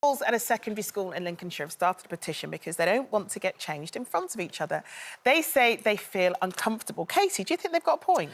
Schools at a secondary school in Lincolnshire have started a petition because they don't want to get changed in front of each other. They say they feel uncomfortable. Katie, do you think they've got a point?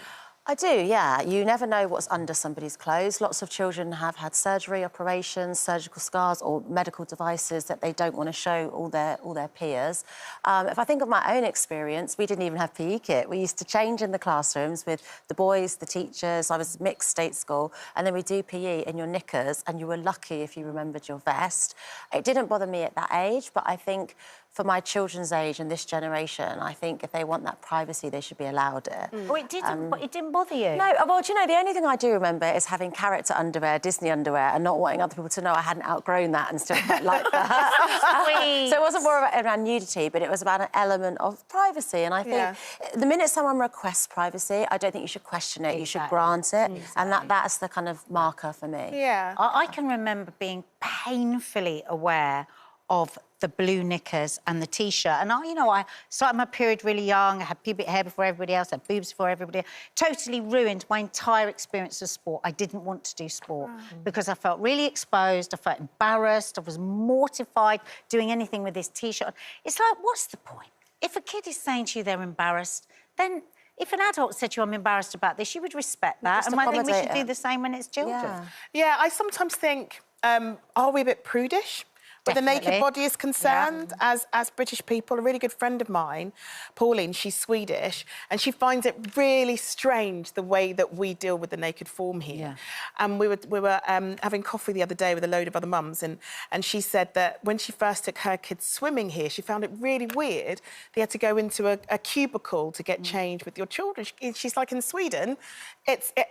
I do, yeah. You never know what's under somebody's clothes. Lots of children have had surgery, operations, surgical scars or medical devices that they don't want to show all their peers. If I think of my own experience, we didn't even have PE kit. We used to change in the classrooms with the boys, the teachers. I was mixed state school, and then we do PE in your knickers, and you were lucky if you remembered your vest. It didn't bother me at that age, but I think for my children's age and this generation, I think if they want that privacy, they should be allowed it. Oh, it didn't bother you? No, well, do you know, the only thing I do remember is having character underwear, Disney underwear, and not wanting other people to know I hadn't outgrown that and still quite like that. Sweet. So it wasn't more around nudity, but it was about an element of privacy. And I think the minute someone requests privacy, I don't think you should question it, you should grant it. And that's the kind of marker for me. Yeah. I can remember being painfully aware of the blue knickers and the T-shirt. And I started my period really young. I had pubic hair before everybody else, I had boobs before everybody else. Totally ruined my entire experience of sport. I didn't want to do sport because I felt really exposed, I felt embarrassed, I was mortified doing anything with this T-shirt. It's like, what's the point? If a kid is saying to you they're embarrassed, then if an adult said to you, I'm embarrassed about this, you would respect that. And I think we should do the same when it's children. Yeah, I sometimes think, are we a bit prudish? Where the naked body is concerned, as British people. A really good friend of mine, Pauline, she's Swedish, and she finds it really strange the way that we deal with the naked form here. And we were having coffee the other day with a load of other mums, and she said that when she first took her kids swimming here, she found it really weird. They had to go into a cubicle to get changed with your children. She's like, in Sweden,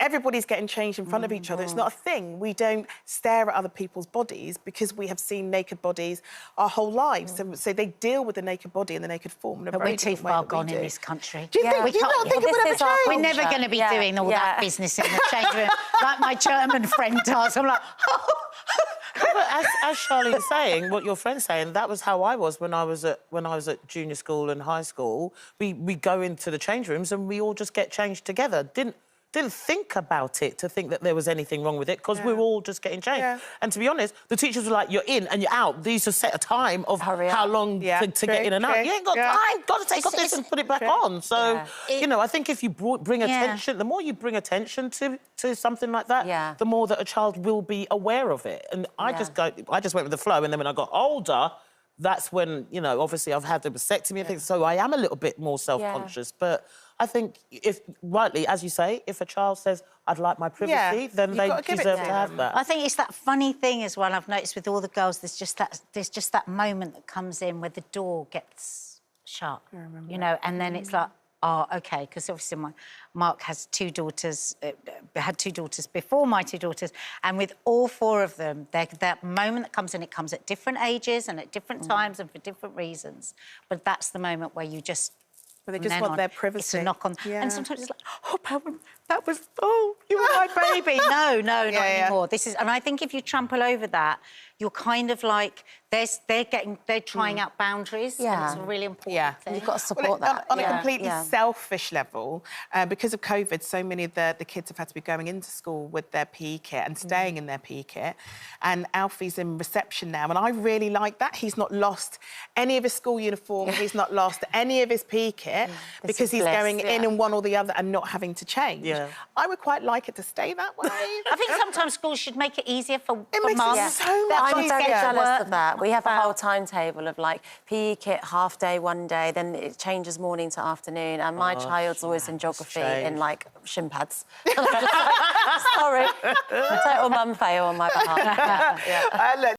everybody's getting changed in front of each other. It's not a thing. We don't stare at other people's bodies because we have seen naked bodies our whole lives. So they deal with the naked body and the naked form in a very different way. But we're too far gone in this country. Do you think? You don't think it would ever change? We're never going to be doing all that business in the change room like my German friend does. I'm like, But as Charlene's saying, what your friend's saying, that was how I was when I was at junior school and high school. We go into the change rooms and we all just get changed together. Didn't think about it to think that there was anything wrong with it because we were all just getting changed. And to be honest, the teachers were like, you're in and you're out. They used to set a time of how long to get in and out. You ain't got time. Got to take off this and put it back on. So, you know, I think if you bring attention, the more you bring attention to something like that, the more that a child will be aware of it. And I just went with the flow. And then when I got older, that's when, you know, obviously I've had the vasectomy and things, so I am a little bit more self-conscious. But I think, if rightly, as you say, if a child says, I'd like my privacy, then they deserve to have that. I think it's that funny thing as well, I've noticed with all the girls, there's just that moment that comes in where the door gets shut, you know, and then it's like, oh, OK, because obviously Mark has two daughters, had two daughters before my two daughters, and with all four of them, that moment that comes in, it comes at different ages and at different times and for different reasons. But that's the moment where you just... But they just want their privacy. It's a knock on. And sometimes it's like, oh, that was, oh, you were my baby. No, not anymore. This is, and I think if you trample over that, you're kind of like, they're trying out boundaries. And it's a really important thing. You've got to support that. On a completely selfish level, because of COVID, so many of the kids have had to be going into school with their PE kit and staying in their PE kit. And Alfie's in reception now, and I really like that. He's not lost any of his school uniform. He's not lost any of his PE kit because he's going in and one or the other and not having to change. I would quite like it to stay that way. I think sometimes schools should make it easier for mums. It makes it so much I'm very easier. jealous of that. We have a whole timetable of, like, PE kit, half day one day, then it changes morning to afternoon, and my child's always in geography in, like, shin pads. Sorry. Total mum fail on my behalf. Look,